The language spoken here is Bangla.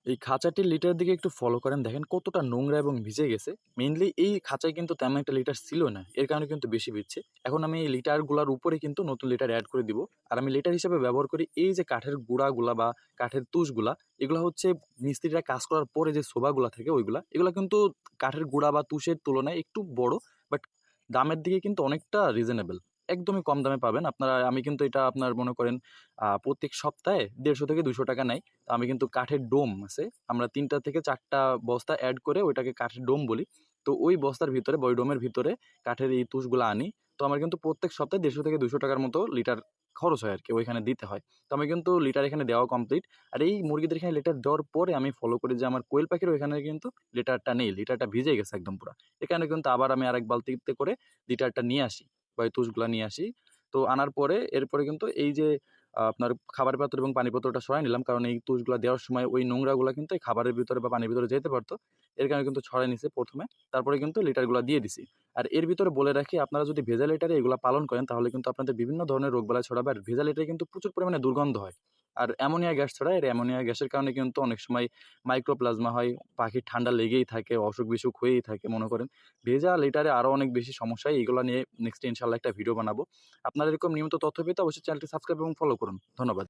এই খাঁচাটির লিটারের দিকে একটু ফলো করেন, দেখেন কতটা নোংরা এবং ভিজে গেছে। মেইনলি এই খাঁচায় কিন্তু তেমন একটা লিটার ছিল না, এর কারণে কিন্তু বেশি ভিজছে। এখন আমি এই লিটারগুলার উপরে কিন্তু নতুন লিটার অ্যাড করে দিব। আর আমি লিটার হিসেবে ব্যবহার করি এই যে কাঠের গুঁড়াগুলা বা কাঠের তুষগুলা। এগুলা হচ্ছে মিস্ত্রিরা কাজ করার পরে যে শোভাগুলা থাকে ওইগুলা, এগুলা কিন্তু কাঠের গুঁড়া বা তুষের তুলনায় একটু বড়, বাট দামের দিকে কিন্তু অনেকটা রিজনেবল, একদমই কম দামে পাবেন আপনারা। আমি কিন্তু এটা আপনার মনে করেন প্রত্যেক সপ্তাহে 150 থেকে 200 টাকা নেয়। তো আমি কিন্তু কাঠের ডোম আছে, আমরা 3টা থেকে 4টা বস্তা অ্যাড করে ওইটাকে কাঠের ডোম বলি। তো ওই বস্তার ভিতরে বা ওই ডোমের ভিতরে কাঠের এই তুষগুলো আনি। তো আমার কিন্তু প্রত্যেক সপ্তাহে 150 থেকে 200 টাকার মতো লিটার খরচ হয় আরকি, ওইখানে দিতে হয়। তো আমি কিন্তু লিটার এখানে দেওয়া কমপ্লিট। আর এই মুরগিদের এখানে লিটার দেওয়ার পরে আমি ফলো করি যে আমার কোয়েল পাখির ওইখানে কিন্তু লিটারটা নেই, লিটারটা ভিজে গেছে একদম পুরা। এখানে কিন্তু আবার আমি আরেক বালতিতে করে লিটারটা নিয়ে আসি বা এই তুষগুলা নিয়ে আসি। তো আনার পরে এরপরে কিন্তু এই যে আপনার খাবারের পাত্র এবং পানির পাত্রটা সরাই নিলাম। কারণ এই তুষগুলা দেওয়ার সময় ওই নোংরাগুলা কিন্তু এই খাবারের ভিতরে বা পানির ভিতরে যেতে পারতো। এর কারণে কিন্তু ছড়াই নিছি ১ম এ। তারপরে কিন্তু লিটারগুলা দিয়ে দিছি। আর এর ভিতরে বলে রাখি, আপনারা যদি ভেজা লিটারে এগুলা পালন করেন তাহলে কিন্তু আপনাদের বিভিন্ন ধরনের রোগবালাই ছড়াবে। আর ভেজা লিটারে কিন্তু প্রচুর পরিমাণে দুর্গন্ধ হয়। আর অ্যামোনিয়া গ্যাস ছড়ায়। আর অ্যামোনিয়া গ্যাসের কারণে কিন্তু অনেক সময় মাইক্রোপ্লাজমা হয়। পাখির ঠান্ডা লেগেই থাকে, অসুখ-বিসুখ হয়েই থাকে মনে করেন। ভেজা লিটারে আরো অনেক বেশি সমস্যা হয়। এগুলা নিয়ে নেক্সট এ ইনশাআল্লাহ একটা ভিডিও বানাবো। আপনারা এরকম নিয়মিত তথ্য পেতে অবশ্যই চ্যানেলটি সাবস্ক্রাইব এবং ফলো করুন। ধন্যবাদ।